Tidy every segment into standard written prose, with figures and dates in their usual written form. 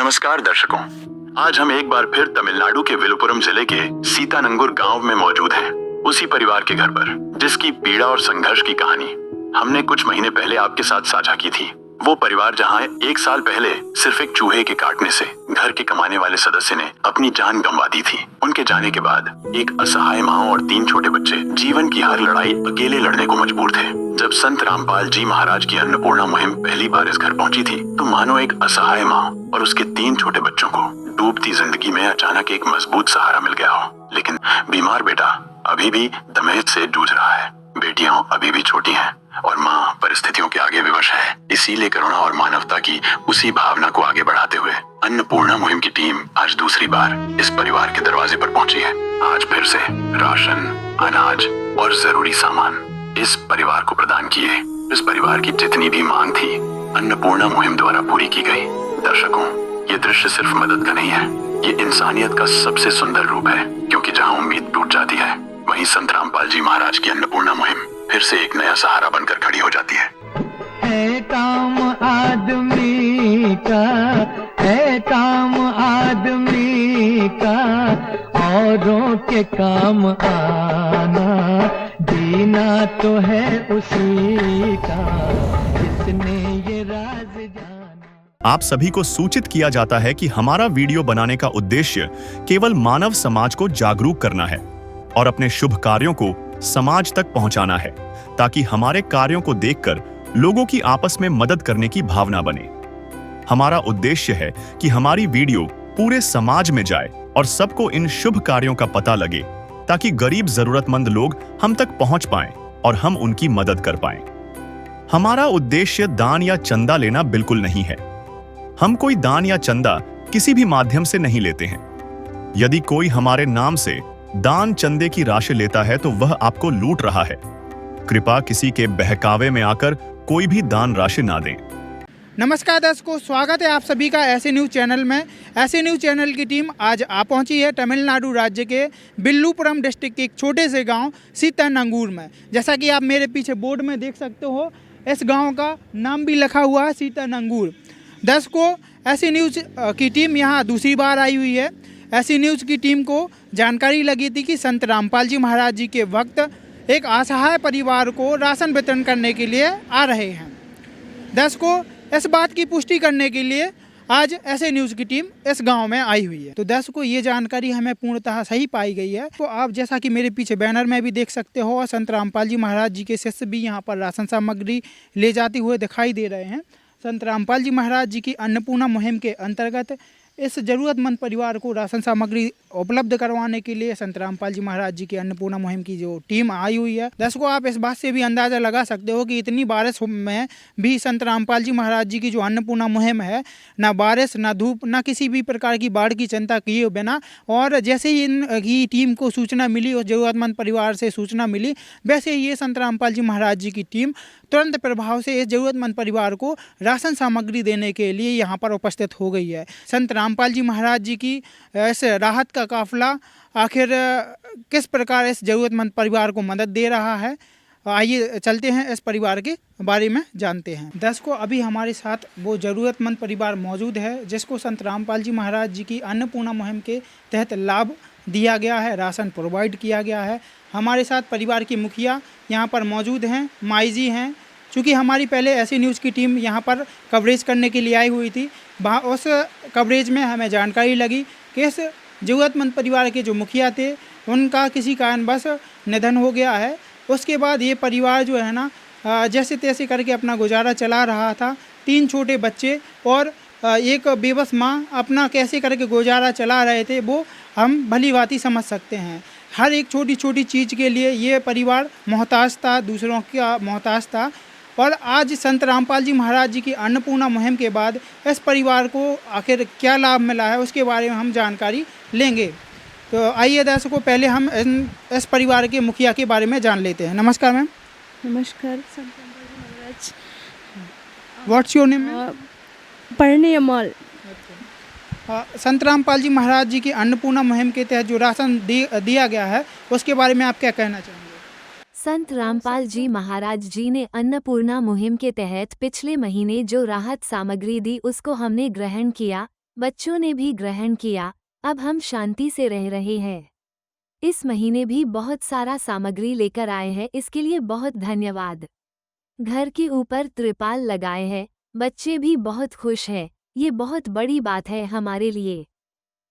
नमस्कार दर्शकों, आज हम एक बार फिर तमिलनाडु के विलुपुरम जिले के सीतानंगुर गांव में मौजूद हैं। उसी परिवार के घर पर जिसकी पीड़ा और संघर्ष की कहानी हमने कुछ महीने पहले आपके साथ साझा की थी। वो परिवार जहां 1 साल पहले सिर्फ एक चूहे के काटने से घर के कमाने वाले सदस्य ने अपनी जान गंवा दी थी। उनके जाने के बाद एक असहाय माँ और 3 छोटे बच्चे जीवन की हर लड़ाई अकेले लड़ने को मजबूर थे। जब संत रामपाल जी महाराज की अन्नपूर्णा मुहिम पहली बार इस घर पहुंची थी तो मानो एक असहाय माँ और उसके 3 छोटे बच्चों को डूबती जिंदगी में अचानक एक मजबूत सहारा मिल गया हो। लेकिन बीमार बेटा अभी भी दमेज से जूझ रहा है, बेटियां अभी भी छोटी हैं और माँ परिस्थितियों के आगे विवश है। इसीलिए करुणा और मानवता की उसी भावना को आगे बढ़ाते हुए अन्नपूर्णा मुहिम की टीम आज दूसरी बार इस परिवार के दरवाजे पर पहुंची है। आज फिर से राशन, अनाज और जरूरी सामान इस परिवार को प्रदान किए। इस परिवार की जितनी भी मांग थी अन्नपूर्णा मुहिम द्वारा पूरी की गई। दर्शकों, ये दृश्य सिर्फ मदद का नहीं है, ये इंसानियत का सबसे सुंदर रूप है, क्योंकि जहाँ उम्मीद टूट जाती है वहीं संत रामपाल जी महाराज की अन्नपूर्णा मुहिम फिर से एक नया सहारा बनकर खड़ी हो जाती है काम आदमी का, है काम आदमी का, औरों के काम आना, जीना तो है उसी का जिसने ये राज जाना। आप सभी को सूचित किया जाता है कि हमारा वीडियो बनाने का उद्देश्य केवल मानव समाज को जागरूक करना है और अपने शुभ कार्यों को समाज तक पहुंचाना है, ताकि हमारे कार्यों को देखकर लोगों की आपस में मदद करने की भावना बने। हमारा उद्देश्य है कि हमारी वीडियो पूरे समाज में जाए और सबको इन शुभ कार्यों का पता लगे, ताकि गरीब जरूरतमंद लोग हम तक पहुंच पाएं और हम उनकी मदद कर पाएं। हमारा उद्देश्य दान या चंदा लेना बिल्कुल नहीं है। हम कोई दान या चंदा किसी भी माध्यम से नहीं लेते हैं। यदि कोई हमारे नाम से दान चंदे की राशि लेता है तो वह आपको लूट रहा है। कृपया किसी के बहकावे में आकर कोई भी दान राशि ना दें। नमस्कार दर्शकों, स्वागत है आप सभी का ऐसे न्यूज़ चैनल में। ऐसे न्यूज़ चैनल की टीम आज आ पहुंची है तमिलनाडु राज्य के विल्लुपुरम डिस्ट्रिक्ट के एक छोटे से गांव सीतानंगूर में। जैसा कि आप मेरे पीछे बोर्ड में देख सकते हो, इस गांव का नाम भी लिखा हुआ है सीतानंगूर। दर्शकों, ऐसी न्यूज़ की टीम यहाँ दूसरी बार आई हुई है। ऐसी न्यूज़ की टीम को जानकारी लगी थी कि संत रामपाल जी महाराज जी के वक्त एक असहाय परिवार को राशन वितरण करने के लिए आ रहे हैं। दर्शकों, इस बात की पुष्टि करने के लिए आज ऐसे न्यूज़ की टीम इस गांव में आई हुई है। तो दर्शकों, ये जानकारी हमें पूर्णतः सही पाई गई है। तो आप जैसा कि मेरे पीछे बैनर में भी देख सकते हो, और संत रामपाल जी महाराज जी के शिष्य भी यहाँ पर राशन सामग्री ले जाते हुए दिखाई दे रहे हैं। संत रामपाल जी महाराज जी की अन्नपूर्णा मुहिम के अंतर्गत इस ज़रूरतमंद परिवार को राशन सामग्री उपलब्ध करवाने के लिए संत रामपाल जी महाराज जी की अन्नपूर्णा मुहिम की जो टीम आई हुई है। दर्शकों, आप इस बात से भी अंदाज़ा लगा सकते हो कि इतनी बारिश में भी संत रामपाल जी महाराज जी की जो अन्नपूर्णा मुहिम है, ना बारिश, ना धूप, ना किसी भी प्रकार की बाढ़ की चिंता किए बिना, और जैसे ही इनकी टीम को सूचना मिली और ज़रूरतमंद परिवार से सूचना मिली, वैसे ही ये संत रामपाल जी महाराज जी की टीम तुरंत प्रभाव से इस ज़रूरतमंद परिवार को राशन सामग्री देने के लिए यहाँ पर उपस्थित हो गई है। संत रामपाल जी महाराज जी की इस राहत का काफिला आखिर किस प्रकार इस ज़रूरतमंद परिवार को मदद दे रहा है, आइए चलते हैं इस परिवार के बारे में जानते हैं। दर्शकों, अभी हमारे साथ वो ज़रूरतमंद परिवार मौजूद है जिसको संत रामपाल जी महाराज जी की अन्नपूर्णा मुहिम के तहत लाभ दिया गया है, राशन प्रोवाइड किया गया है। हमारे साथ परिवार की मुखिया यहाँ पर मौजूद हैं, माई जी हैं। चूँकि हमारी पहले ऐसी न्यूज़ की टीम यहाँ पर कवरेज करने के लिए आई हुई थी, वहाँ उस कवरेज में हमें जानकारी लगी कि इस ज़रूरतमंद परिवार के जो मुखिया थे उनका किसी कारणवश निधन हो गया है। उसके बाद ये परिवार जो है ना, जैसे तैसे करके अपना गुजारा चला रहा था। 3 छोटे बच्चे और एक बेबस माँ अपना कैसे करके गुजारा चला रहे थे, वो हम भली भांति समझ सकते हैं। हर एक छोटी छोटी चीज़ के लिए ये परिवार मोहताज था, दूसरों का मोहताज था। और आज संत रामपाल जी महाराज जी की अन्नपूर्णा मुहिम के बाद इस परिवार को आखिर क्या लाभ मिला है उसके बारे में हम जानकारी लेंगे। तो आइए दर्शकों, पहले हम इस परिवार के मुखिया के बारे में जान लेते हैं। नमस्कार मैम। नमस्कार। Sant Rampal ji Maharaj. What's your name? Parinaymal. Sant Rampal ji महाराज जी की अन्नपूर्णा मुहिम के तहत जो राशन दिया गया है उसके बारे में आप क्या कहना चाहेंगे? संत रामपाल जी महाराज जी ने अन्नपूर्णा मुहिम के तहत पिछले महीने जो राहत सामग्री दी उसको हमने ग्रहण किया। बच्चों ने भी ग्रहण किया। अब हम शांति से रह रहे हैं। इस महीने भी बहुत सारा सामग्री लेकर आए हैं, इसके लिए बहुत धन्यवाद। घर के ऊपर त्रिपाल लगाए हैं, बच्चे भी बहुत खुश हैं। ये बहुत बड़ी बात है हमारे लिए।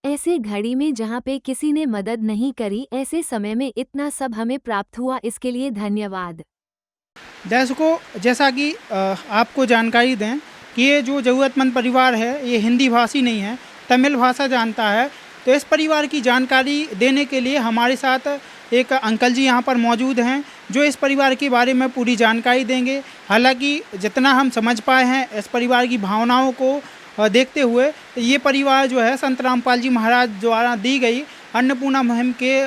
ऐसे घड़ी में जहाँ पे किसी ने मदद नहीं करी, ऐसे समय में इतना सब हमें प्राप्त हुआ, इसके लिए धन्यवाद। दर्शकों, जैसा कि आपको जानकारी दें कि ये जो ज़रूरतमंद परिवार है ये हिंदी भाषी नहीं है, तमिल भाषा जानता है। तो इस परिवार की जानकारी देने के लिए हमारे साथ एक अंकल जी यहाँ पर मौजूद हैं जो इस परिवार के बारे में पूरी जानकारी देंगे। हालांकि जितना हम समझ पाए हैं इस परिवार की भावनाओं को देखते हुए, ये परिवार जो है संत रामपाल जी महाराज द्वारा दी गई अन्नपूर्णा मुहिम के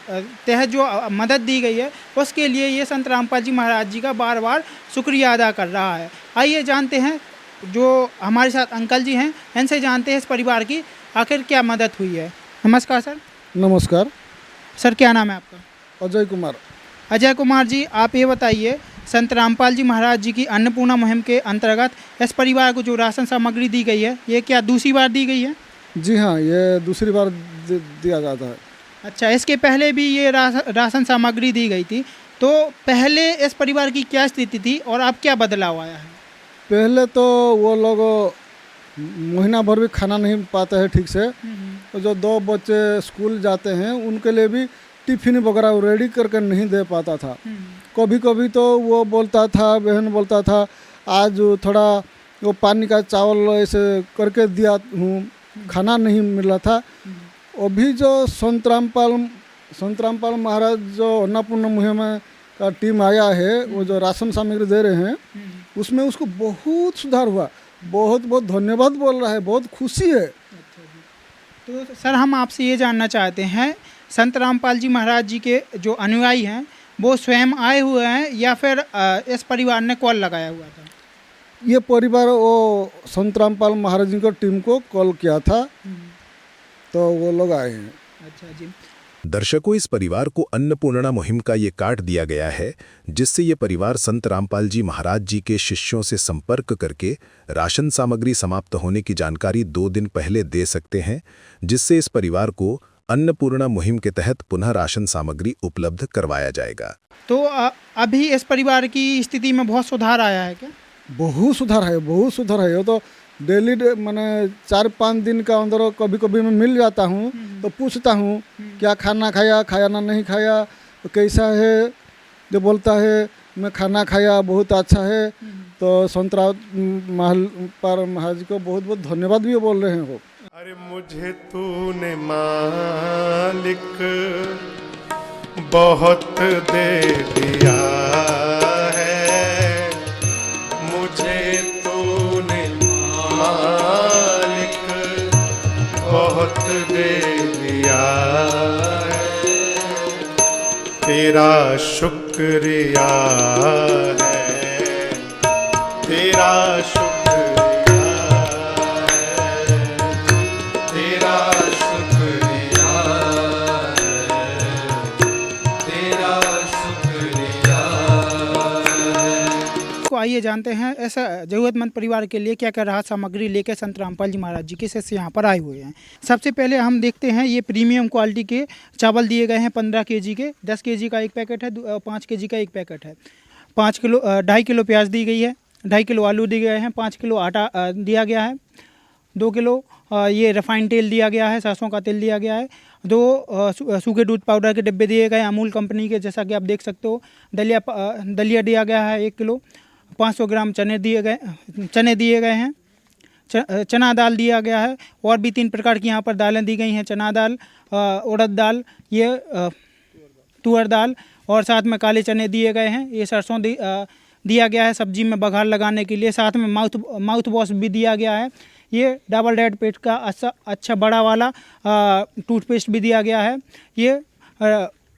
तहत जो मदद दी गई है उसके लिए ये संत रामपाल जी महाराज जी का बार बार शुक्रिया अदा कर रहा है। आइए जानते हैं, जो हमारे साथ अंकल जी हैं इनसे जानते हैं इस परिवार की आखिर क्या मदद हुई है। नमस्कार सर। नमस्कार। सर क्या नाम है आपका? अजय कुमार। अजय कुमार जी, आप ये बताइए, संत रामपाल जी महाराज जी की अन्नपूर्णा मुहिम के अंतर्गत इस परिवार को जो राशन सामग्री दी गई है ये क्या दूसरी बार दी गई है? जी हाँ, ये दूसरी बार दिया जाता है। अच्छा, इसके पहले भी ये राशन सामग्री दी गई थी, तो पहले इस परिवार की क्या स्थिति थी और अब क्या बदलाव आया है? पहले तो वो लोग महीना भर भी खाना नहीं पाते हैं ठीक से। तो जो 2 बच्चे स्कूल जाते हैं उनके लिए भी टिफिन वगैरह रेडी करके नहीं दे पाता था। कभी कभी तो वो बोलता था, बहन बोलता था आज थोड़ा वो पानी का चावल ऐसे करके दिया हूँ, खाना नहीं मिल रहा था। अभी जो संत रामपाल महाराज जो अन्नपूर्णा मुहिम का टीम आया है, वो जो राशन सामग्री दे रहे हैं उसमें उसको बहुत सुधार हुआ। बहुत बहुत धन्यवाद बोल रहा है, बहुत खुशी है। तो सर हम आपसे ये जानना चाहते हैं, संत रामपाल जी महाराज जी के जो अनुयायी हैं वो स्वयं आए हुए हैं या फिर इस परिवार ने कॉल लगाया हुआ था? ये परिवार वो संत रामपाल महाराज जी को टीम को कॉल किया था तो वो लोग आए हैं। अच्छा जी। दर्शकों, इस परिवार को अन्नपूर्णा मुहिम का ये कार्ड दिया गया है जिससे ये परिवार संत रामपाल जी महाराज जी के शिष्यों से संपर्क करके राशन सामग्री समाप्त होने की जानकारी 2 दिन पहले दे सकते हैं, जिससे इस परिवार को अन्नपूर्णा मुहिम के तहत पुनः राशन सामग्री उपलब्ध करवाया जाएगा। तो अभी इस परिवार की स्थिति में बहुत सुधार आया है क्या? बहुत सुधार है, बहुत सुधार है। वो तो डेली मैंने 4-5 दिन का अंदर कभी कभी मैं मिल जाता हूँ तो पूछता हूँ क्या खाना खाया, खाया ना नहीं खाया, तो कैसा है, जो बोलता है मैं खाना खाया, बहुत अच्छा है। तो संत रामपाल महाराज को बहुत बहुत धन्यवाद भी बोल रहे हैं वो। अरे मुझे तूने मालिक बहुत दे दिया है, मुझे तूने मालिक बहुत दे दिया है, तेरा शुक्रिया है, तेरा शुक्रिया है, तेरा शुक्रिया है, तेरा शुक्रिया है। तो आइए जानते हैं ऐसा ज़रूरतमंद परिवार के लिए क्या क्या राहत सामग्री लेकर संत रामपाल जी महाराज जी के शिष्य यहाँ पर आए हुए हैं। सबसे पहले हम देखते हैं ये प्रीमियम क्वालिटी के चावल दिए गए हैं 15 kg के। 10 kg का एक पैकेट है, 5 kg का एक पैकेट है। 2.5 किलो प्याज दी गई है, 2.5 किलो आलू दिए गए हैं, 5 किलो आटा दिया गया है, 2 किलो ये रिफाइंड तेल दिया गया है, सरसों का तेल दिया गया है, 2 सूखे दूध पाउडर के डिब्बे दिए गए अमूल कंपनी के, जैसा कि आप देख सकते हो। दलिया दिया गया है 1 किलो, 500 ग्राम चने दिए गए हैं, चना दाल दिया गया है। और भी 3 प्रकार की यहाँ पर दालें दी गई हैं, चना दाल, उड़द दाल, ये तुअर दाल, और साथ में काले चने दिए गए हैं। ये सरसों दिया गया है सब्जी में बघार लगाने के लिए। साथ में माउथ वॉश भी दिया गया है। ये डबल रेड पेट का अच्छा बड़ा वाला टूथपेस्ट भी दिया गया है। ये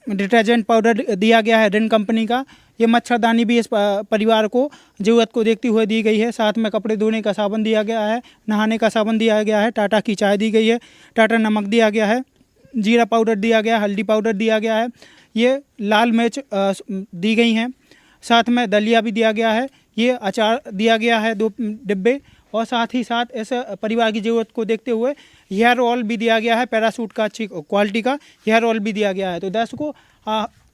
डिटर्जेंट पाउडर दिया गया है रिन कंपनी का। ये मच्छरदानी भी इस परिवार को ज़रूरत को देखते हुए दी गई है। साथ में कपड़े धोने का साबुन दिया गया है, नहाने का साबुन दिया गया है, टाटा की चाय दी गई है, टाटा नमक दिया गया है, जीरा पाउडर दिया गया है, हल्दी पाउडर दिया गया है, ये लाल मिर्च दी गई हैं। साथ में दलिया भी दिया गया है, ये अचार दिया गया है 2 डिब्बे, और साथ ही साथ इस परिवार की ज़रूरत को देखते हुए हेयर ऑयल भी दिया गया है, पैराशूट का अच्छी क्वालिटी का हेयर ऑयल भी दिया गया है। तो दर्शकों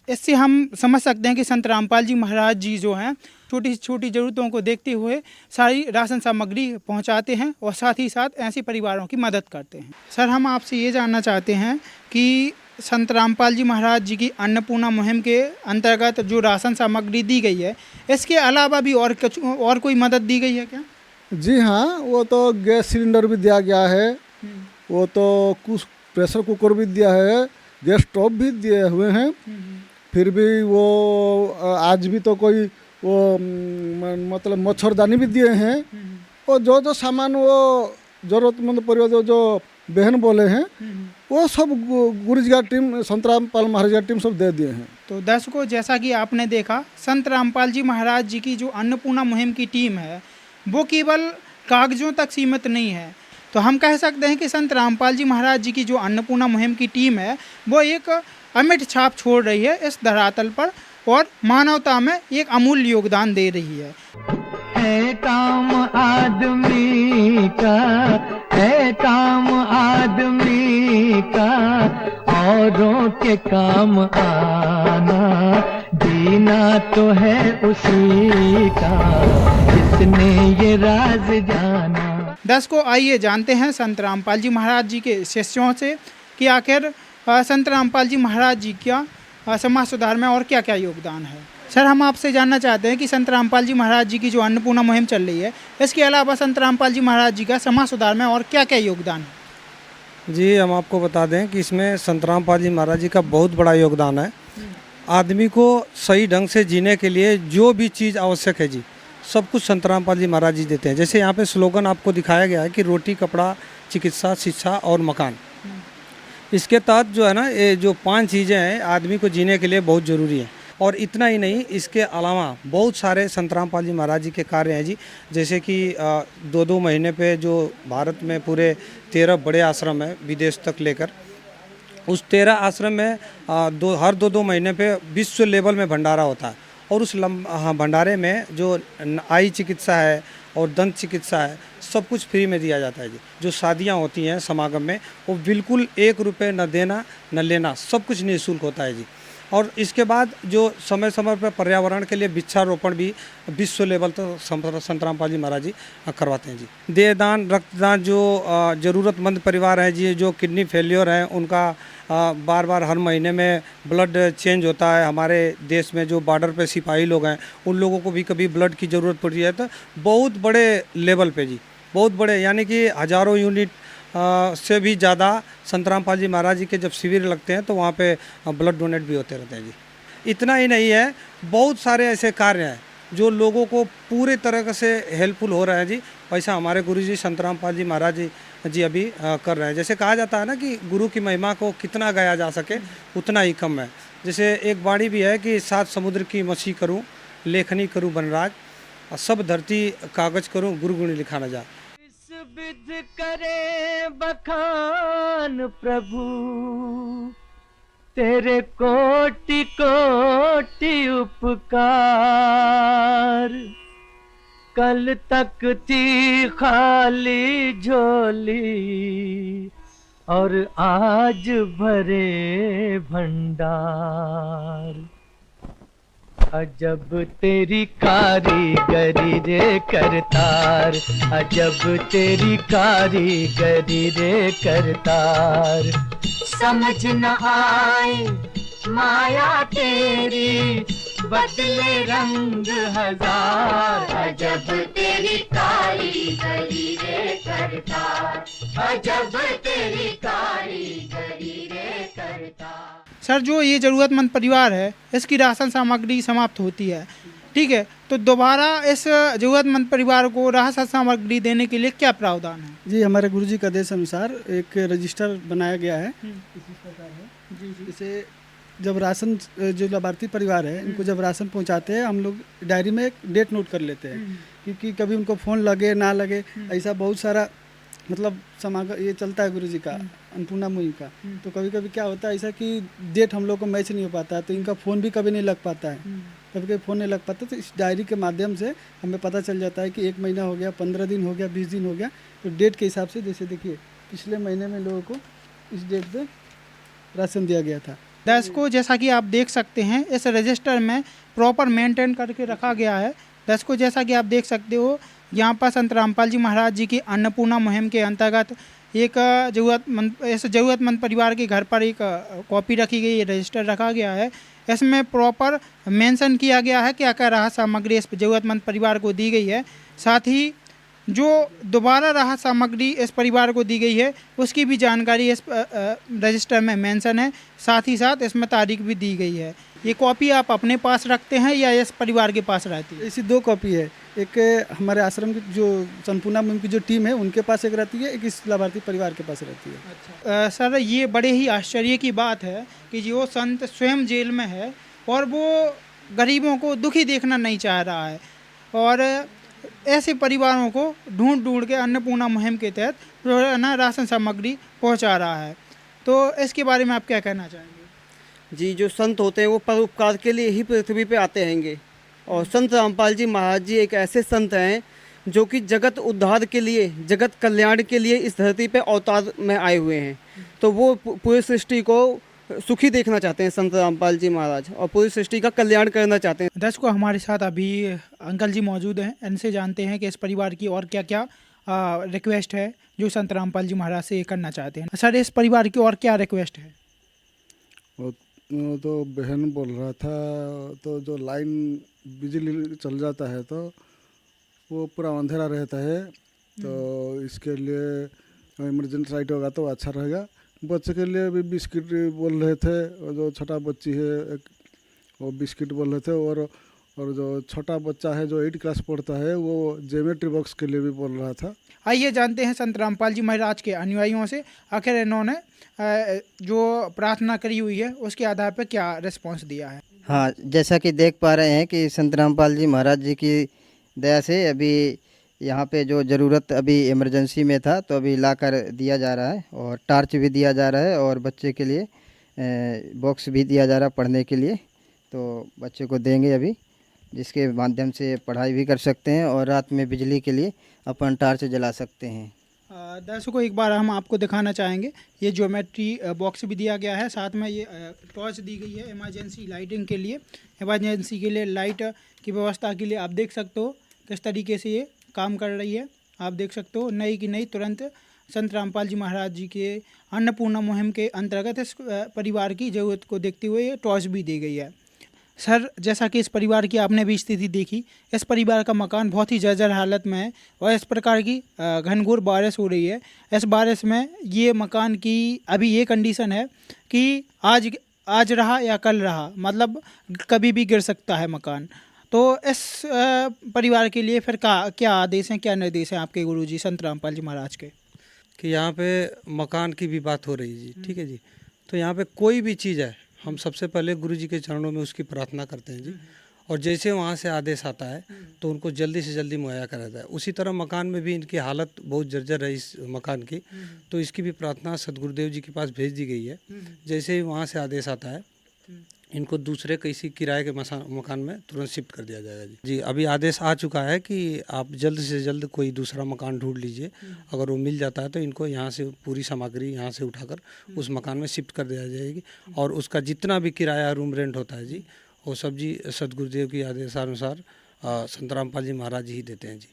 इससे हम समझ सकते हैं कि संत रामपाल जी महाराज जी जो हैं छोटी छोटी ज़रूरतों को देखते हुए सारी राशन सामग्री पहुंचाते हैं और साथ ही साथ ऐसे परिवारों की मदद करते हैं। सर, हम आपसे ये जानना चाहते हैं कि संत रामपाल जी महाराज जी की अन्नपूर्णा मुहिम के अंतर्गत जो राशन सामग्री दी गई है, इसके अलावा भी और कोई मदद दी गई है क्या? जी हाँ, वो तो गैस सिलेंडर भी दिया गया है, वो तो कुछ प्रेशर कुकर भी दिया है, गैस स्टोव भी दिए हुए हैं। फिर भी वो आज भी तो कोई वो मतलब मच्छरदानी भी दिए हैं। और जो सामान वो ज़रूरतमंद परिवार जो बहन बोले हैं वो सब गुरु जी का टीम, संत रामपाल महाराज का टीम सब दे दिए हैं। तो दर्शकों, जैसा कि आपने देखा, संत रामपाल जी महाराज जी की जो अन्नपूर्णा मुहिम की टीम है वो केवल कागजों तक सीमित नहीं है। तो हम कह सकते हैं कि संत रामपाल जी महाराज जी की जो अन्नपूर्णा मुहिम की टीम है वो एक अमिट छाप छोड़ रही है इस धरातल पर और मानवता में एक अमूल्य योगदान दे रही है। काम आदमी का है, काम आदमी का औरों के काम आना, जीना तो है उसी का जिसने ये राज जाना। दर्शकों, आइए जानते हैं संत रामपाल जी महाराज जी के शिष्यों से कि आखिर संत रामपाल जी महाराज जी का समाज सुधार में और क्या क्या योगदान है। सर, हम आपसे जानना चाहते हैं कि संत रामपाल जी महाराज जी की जो अन्नपूर्णा मुहिम चल रही है, इसके अलावा संत रामपाल जी महाराज जी का समाज सुधार में और क्या क्या योगदान है? जी, हम आपको बता दें कि इसमें संत रामपाल जी महाराज जी का बहुत बड़ा योगदान है। आदमी को सही ढंग से जीने के लिए जो भी चीज़ आवश्यक है जी, सब कुछ संत रामपाल जी महाराज जी देते हैं। जैसे यहाँ पे स्लोगन आपको दिखाया गया है कि रोटी, कपड़ा, चिकित्सा, शिक्षा और मकान। इसके तहत जो है ना, ये जो 5 चीज़ें हैं आदमी को जीने के लिए बहुत ज़रूरी है। और इतना ही नहीं, इसके अलावा बहुत सारे संत रामपाल जी महाराज जी के कार्य हैं जी। जैसे कि 2-2 महीने पे जो भारत में पूरे 13 बड़े आश्रम हैं विदेश तक लेकर, उस 13 आश्रम में हर 2-2 महीने पे विश्व लेवल में भंडारा होता है। और उस भंडारे में जो आई चिकित्सा है और दंत चिकित्सा है, सब कुछ फ्री में दिया जाता है जी। जो शादियां होती हैं समागम में, वो बिल्कुल 1 रुपये न देना न लेना, सब कुछ निःशुल्क होता है जी। और इसके बाद जो समय समय पर पर्यावरण के लिए वृक्षारोपण भी विश्व लेवल तक संत रामपाल जी महाराज जी करवाते हैं जी। देहदान, रक्तदान, जो ज़रूरतमंद परिवार हैं जी, जो किडनी फेलियर हैं, उनका बार बार हर महीने में ब्लड चेंज होता है। हमारे देश में जो बॉर्डर पे सिपाही लोग हैं, उन लोगों को भी कभी ब्लड की ज़रूरत पड़ती है, तो बहुत बड़े लेवल पे जी, बहुत बड़े, यानी कि हज़ारों यूनिट से भी ज़्यादा संत रामपाल जी महाराज जी के जब शिविर लगते हैं तो वहाँ पे ब्लड डोनेट भी होते रहते हैं जी। इतना ही नहीं है, बहुत सारे ऐसे कार्य हैं जो लोगों को पूरे तरह से हेल्पफुल हो रहा है जी। वैसा हमारे गुरु जी संत रामपाल जी महाराज जी अभी कर रहे हैं। जैसे कहा जाता है ना कि गुरु की महिमा को कितना गाया जा सके उतना ही कम है। जैसे एक वाणी भी है कि 7 समुद्र की मछी करूं, लेखनी करूं बनराज, सब धरती कागज करूं, गुरु गुणी लिखा न जाए। विध करे बखान प्रभु, तेरे कोटि कोटि उपकार, कल तक थी खाली झोली और आज भरे भंडार। अजब तेरी कारीगरी रे करतार, अजब तेरी कारीगरी रे करतार। समझ न आए माया तेरी, बदले रंग हजार। अजब तेरी कारीगरी रे करतार, अजब तेरी कारीगरी रे करतार। सर, जो ये ज़रूरतमंद परिवार है, इसकी राशन सामग्री समाप्त होती है, ठीक है, तो दोबारा इस ज़रूरतमंद परिवार को राशन सामग्री देने के लिए क्या प्रावधान है? जी, हमारे गुरुजी के आदेश अनुसार एक रजिस्टर बनाया गया है इसी प्रकार है जी। जैसे जब राशन, जो लाभार्थी परिवार है, इनको जब राशन पहुंचाते हैं, हम लोग डायरी में एक डेट नोट कर लेते हैं, क्योंकि कभी उनको फ़ोन लगे ना लगे, ऐसा बहुत सारा मतलब समागम ये चलता है गुरुजी का अन्नपूर्णा मुहिम का। तो कभी कभी क्या होता है ऐसा कि डेट हम लोग को मैच नहीं हो पाता है, तो इनका फ़ोन भी कभी नहीं लग पाता है। कभी कभी फ़ोन नहीं लग पाता, तो इस डायरी के माध्यम से हमें पता चल जाता है कि 1 महीना हो गया, 15 दिन हो गया, 20 दिन हो गया। तो डेट के हिसाब से, जैसे देखिए पिछले महीने में लोगों को इस डेट पे राशन दिया गया था। दर्शकों, जैसा कि आप देख सकते हैं, इस रजिस्टर में प्रॉपर मेंटेन करके रखा गया है। दर्शकों, जैसा कि आप देख सकते हो, यहाँ पर संत रामपाल जी महाराज जी की अन्नपूर्णा मुहिम के अंतर्गत एक ज़रूरतमंद परिवार के घर पर एक कॉपी रखी गई, रजिस्टर रखा गया है। इसमें प्रॉपर मेंशन किया गया है क्या क्या राहत सामग्री इस ज़रूरतमंद परिवार को दी गई है। साथ ही जो दोबारा राहत सामग्री इस परिवार को दी गई है उसकी भी जानकारी इस रजिस्टर में मेंशन है। साथ ही साथ इसमें तारीख भी दी गई है। ये कॉपी आप अपने पास रखते हैं या इस परिवार के पास रहती है? ऐसी 2 कॉपी है, एक हमारे आश्रम की जो संपूर्णा मुहिम की जो टीम है उनके पास एक रहती है, एक इस लाभार्थी परिवार के पास रहती है। अच्छा सर, ये बड़े ही आश्चर्य की बात है कि जो संत स्वयं जेल में है और वो गरीबों को दुखी देखना नहीं चाह रहा है और ऐसे परिवारों को ढूंढ ढूंढ के अन्नपूर्णा मुहिम के तहत ना राशन सामग्री पहुंचा रहा है। तो इसके बारे में आप क्या कहना चाहेंगे? जी, जो संत होते हैं वो परोपकार के लिए ही पृथ्वी पे आते हैंगे और संत रामपाल जी महाराज जी एक ऐसे संत हैं जो कि जगत उद्धार के लिए, जगत कल्याण के लिए इस धरती पे अवतार में आए हुए हैं। तो वो पूरी सृष्टि को सुखी देखना चाहते हैं संत रामपाल जी महाराज, और पूरी सृष्टि का कल्याण करना चाहते हैं। दर्शकों, हमारे साथ अभी अंकल जी मौजूद हैं। इनसे जानते हैं कि इस परिवार की और क्या क्या रिक्वेस्ट है जो संत रामपाल जी महाराज से करना चाहते हैं। सर, इस परिवार की और क्या रिक्वेस्ट है? वो तो बहन बोल रहा था, तो जो लाइन बिजली चल जाता है तो वो पूरा अंधेरा रहता है, तो इसके लिए इमरजेंसी लाइट होगा तो अच्छा रहेगा। बच्चे के लिए भी बिस्किट बोल रहे थे, और जो छोटा बच्ची है एक वो बिस्किट बोल रहे थे, और जो छोटा बच्चा है जो 8 क्लास पढ़ता है वो ज्योमेट्री बॉक्स के लिए भी बोल रहा था। आइए जानते हैं संत रामपाल जी महाराज के अनुयायियों से आखिर इन्होंने जो प्रार्थना करी हुई है उसके आधार पर क्या रिस्पॉन्स दिया है। हाँ, जैसा कि देख पा रहे हैं कि संत रामपाल जी महाराज जी की दया से अभी यहाँ पे जो ज़रूरत अभी इमरजेंसी में था तो अभी ला कर दिया जा रहा है, और टार्च भी दिया जा रहा है और बच्चे के लिए बॉक्स भी दिया जा रहा है पढ़ने के लिए। तो बच्चे को देंगे अभी, जिसके माध्यम से पढ़ाई भी कर सकते हैं और रात में बिजली के लिए अपन टार्च जला सकते हैं। दर्शकों, एक बार हम आपको दिखाना चाहेंगे, ये ज्योमेट्री बॉक्स भी दिया गया है, साथ में ये टॉर्च दी गई है इमरजेंसी लाइटिंग के लिए, इमरजेंसी के लिए लाइट की व्यवस्था के लिए। आप देख सकते हो किस तरीके से ये काम कर रही है। आप देख सकते हो नई की नई तुरंत संत रामपाल जी महाराज जी के अन्नपूर्णा मुहिम के अंतर्गत इस परिवार की ज़रूरत को देखते हुए ये टॉर्च भी दी गई है। सर, जैसा कि इस परिवार की आपने भी स्थिति देखी, इस परिवार का मकान बहुत ही जर्जर हालत में है और इस प्रकार की घनघोर बारिश हो रही है। इस बारिश में ये मकान की अभी ये कंडीशन है कि आज रहा या कल रहा, मतलब कभी भी गिर सकता है मकान। तो इस परिवार के लिए फिर क्या आदेश हैं, क्या निर्देश हैं आपके गुरुजी संत रामपाल जी महाराज के? कि यहाँ पे मकान की भी बात हो रही है जी, ठीक है जी। तो यहाँ पे कोई भी चीज़ है, हम सबसे पहले गुरु जी के चरणों में उसकी प्रार्थना करते हैं जी, और जैसे वहाँ से आदेश आता है तो उनको जल्दी से जल्दी मुहैया करा जाए। उसी तरह मकान में भी इनकी हालत बहुत जर्जर है इस मकान की, तो इसकी भी प्रार्थना सदगुरुदेव जी के पास भेज दी गई है। जैसे ही वहाँ से आदेश आता है इनको दूसरे किसी किराए के मकान में तुरंत शिफ्ट कर दिया जाएगा जी। अभी आदेश आ चुका है कि आप जल्द से जल्द कोई दूसरा मकान ढूंढ लीजिए। अगर वो मिल जाता है तो इनको यहाँ से पूरी सामग्री यहाँ से उठाकर उस मकान में शिफ्ट कर दिया जाएगी, और उसका जितना भी किराया रूम रेंट होता है जी, वो सब जी सदगुरुदेव की आदेशानुसार संत रामपाल जी महाराज जी ही देते हैं जी।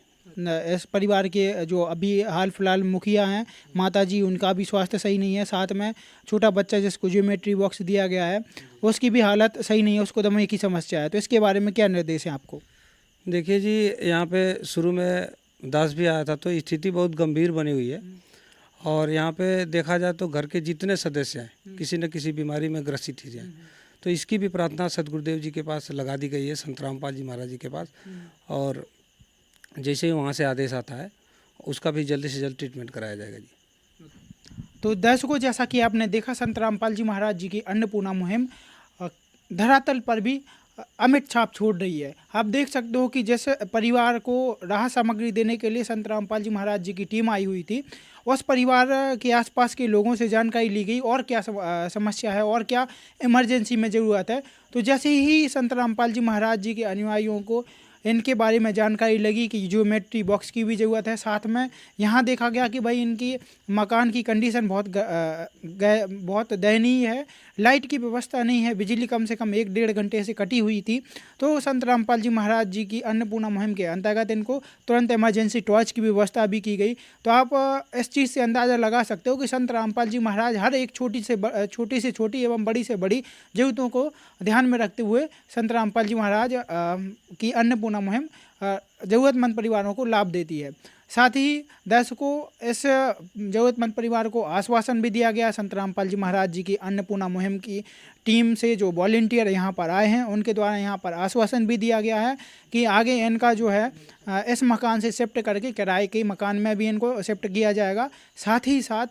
इस परिवार के जो अभी हाल फिलहाल मुखिया हैं माता जी, उनका भी स्वास्थ्य सही नहीं है। साथ में छोटा बच्चा जिसको ज्योमेट्री बॉक्स दिया गया है उसकी भी हालत सही नहीं है, उसको दमे की समस्या है। तो इसके बारे में क्या निर्देश हैं आपको? देखिए जी, यहाँ पे शुरू में दास भी आया था तो स्थिति बहुत गंभीर बनी हुई है, और यहाँ पे देखा जाए तो घर के जितने सदस्य हैं किसी न किसी बीमारी में ग्रसित ही हैं। तो इसकी भी प्रार्थना सदगुरुदेव जी के पास लगा दी गई है, संत रामपाल जी महाराज जी के पास, और जैसे ही वहाँ से आदेश आता है उसका भी जल्दी से जल्द ट्रीटमेंट कराया जाएगा जी। तो दर्शकों, जैसा कि आपने देखा संत रामपाल जी महाराज जी की अन्नपूर्णा मुहिम धरातल पर भी अमिट छाप छोड़ रही है। आप देख सकते हो कि जैसे परिवार को राहत सामग्री देने के लिए संत रामपाल जी महाराज जी की टीम आई हुई थी, उस परिवार के आसपास के लोगों से जानकारी ली गई और क्या समस्या है और क्या इमरजेंसी में ज़रूरत है। तो जैसे ही संत रामपाल जी महाराज जी के अनुयायियों को इनके बारे में जानकारी लगी कि ज्योमेट्री बॉक्स की भी ज़रूरत है, साथ में यहाँ देखा गया कि भाई इनकी मकान की कंडीशन बहुत दयनीय है, लाइट की व्यवस्था नहीं है, बिजली कम से कम 1-1.5 घंटे से कटी हुई थी। तो संत रामपाल जी महाराज जी की अन्नपूर्णा मुहिम के अंतर्गत इनको तुरंत इमरजेंसी टॉर्च की व्यवस्था भी की गई। तो आप इस चीज़ से अंदाज़ा लगा सकते हो कि संत रामपाल जी महाराज हर एक छोटी से छोटी एवं बड़ी से बड़ी ज़रूरतों को ध्यान में रखते हुए संत रामपाल जी महाराज की अन्नपूर्णा मुहिम ज़रूरतमंद परिवारों को लाभ देती है। साथ ही दर्शकों, इस ज़रूरतमंद परिवार को आश्वासन भी दिया गया संत रामपाल जी महाराज जी की अन्नपूर्णा मुहिम की टीम से, जो वॉलंटियर यहाँ पर आए हैं उनके द्वारा यहाँ पर आश्वासन भी दिया गया है कि आगे इनका जो है इस मकान से शिफ्ट करके किराए के मकान में भी इनको शिफ्ट किया जाएगा। साथ ही साथ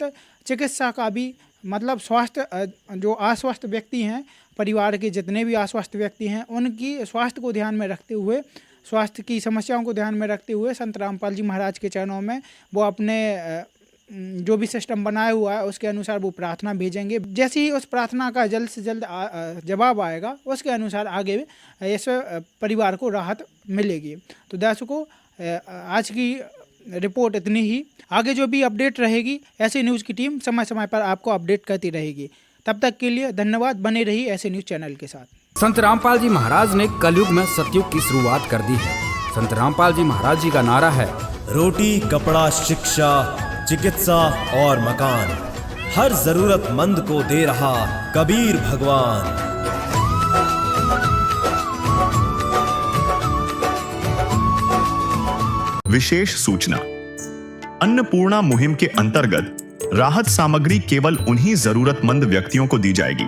चिकित्सा का भी, मतलब स्वास्थ्य, जो अस्वस्थ व्यक्ति हैं, परिवार के जितने भी अस्वस्थ व्यक्ति हैं, उनकी स्वास्थ्य को ध्यान में रखते हुए, स्वास्थ्य की समस्याओं को ध्यान में रखते हुए संत रामपाल जी महाराज के चरणों में वो अपने जो भी सिस्टम बनाया हुआ है उसके अनुसार वो प्रार्थना भेजेंगे। जैसे ही उस प्रार्थना का जल्द से जल्द जवाब आएगा, उसके अनुसार आगे इस परिवार को राहत मिलेगी। तो दर्शकों, आज की रिपोर्ट इतनी ही। आगे जो भी अपडेट रहेगी, ऐसे न्यूज़ की टीम समय समय पर आपको अपडेट करती रहेगी। तब तक के लिए धन्यवाद। बने रही ऐसे न्यूज़ चैनल के साथ। संत रामपाल जी महाराज ने कलयुग में सतयुग की शुरुआत कर दी है। संत रामपाल जी महाराज जी का नारा है, रोटी, कपड़ा, शिक्षा, चिकित्सा और मकान, हर जरूरतमंद को दे रहा कबीर भगवान। विशेष सूचना। अन्नपूर्णा मुहिम के अंतर्गत राहत सामग्री केवल उन्हीं जरूरतमंद व्यक्तियों को दी जाएगी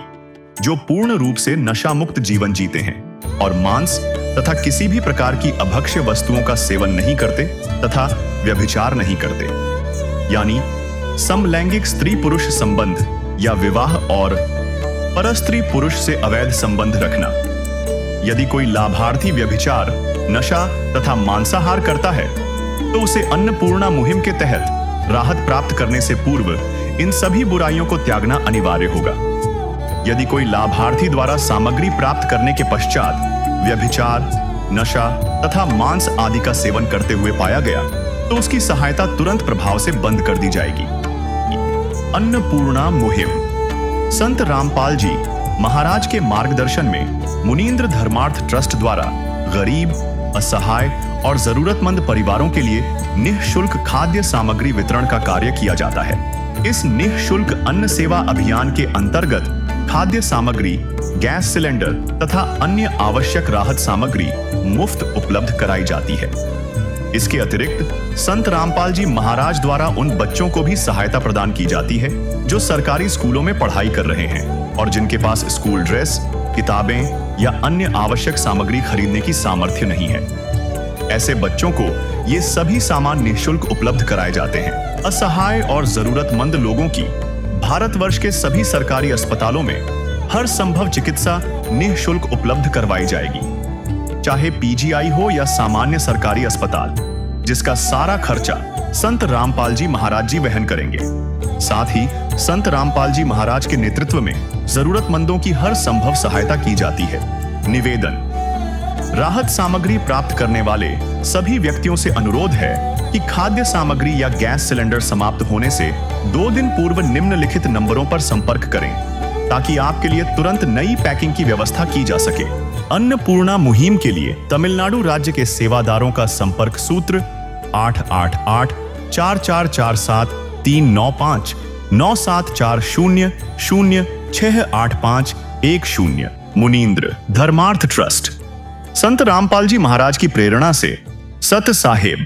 जो पूर्ण रूप से नशा मुक्त जीवन जीते हैं और मांस तथा किसी भी प्रकार की अभक्ष्य वस्तुओं का सेवन नहीं करते तथा व्यभिचार नहीं करते, यानी समलैंगिक स्त्री पुरुष संबंध या विवाह और परस्त्री पुरुष से अवैध संबंध रखना। यदि कोई लाभार्थी व्यभिचार, नशा तथा मांसाहार करता है तो उसे अन्नपूर्णा मुहिम के तहत राहत प्राप्त करने से पूर्व इन सभी बुराइयों को त्यागना अनिवार्य होगा। यदि कोई लाभार्थी द्वारा सामग्री प्राप्त करने के पश्चात व्यभिचार, नशा तथा मांस आदि का सेवन करते हुए पाया गया तो उसकी सहायता तुरंत प्रभाव से बंद कर दी जाएगी। अन्नपूर्णा मुहिम संत रामपाल जी महाराज के मार्गदर्शन में मुनींद्र धर्मार्थ ट्रस्ट द्वारा गरीब, असहाय और जरूरतमंद परिवारों के लिए निःशुल्क खाद्य सामग्री वितरण का कार्य किया जाता है। इस निःशुल्क अन्न सेवा अभियान के अंतर्गत खाद्य सामग्री, गैस सिलेंडर तथा अन्य आवश्यक राहत सामग्री मुफ्त उपलब्ध कराई जाती है। इसके अतिरिक्त संत रामपाल जी महाराज द्वारा उन बच्चों को भी सहायता प्रदान की जाती है जो सरकारी स्कूलों में पढ़ाई कर रहे हैं और जिनके पास स्कूल ड्रेस, किताबें या अन्य आवश्यक सामग्री खरीदने की सामर्थ्य नहीं है। ऐसे बच्चों को ये सभी सामान निःशुल्क उपलब्ध कराए जाते हैं। असहाय और जरूरतमंद लोगों की भारतवर्ष के सभी सरकारी अस्पतालों में हर संभव चिकित्सा निःशुल्क उपलब्ध करवाई जाएगी, चाहे पीजीआई हो या सामान्य सरकारी अस्पताल, जिसका सारा खर्चा संत रामपाल जी महाराज जी वहन करेंगे। साथ ही संत रामपाल जी महाराज के नेतृत्व में जरूरतमंदों की हर संभव सहायता की जाती है। निवेदन। राहत सामग्री प्राप्त करने वाले सभी व्यक्तियों से अनुरोध है कि खाद्य सामग्री या गैस सिलेंडर समाप्त होने से 2 दिन पूर्व निम्नलिखित नंबरों पर संपर्क करें ताकि आपके लिए तुरंत नई पैकिंग की व्यवस्था की जा सके। अन्नपूर्णा मुहिम के लिए तमिलनाडु राज्य के सेवादारों का संपर्क सूत्र 888-4447-395 9740068510। मुनींद्र धर्मार्थ ट्रस्ट। संत रामपाल जी महाराज की प्रेरणा से सत साहेब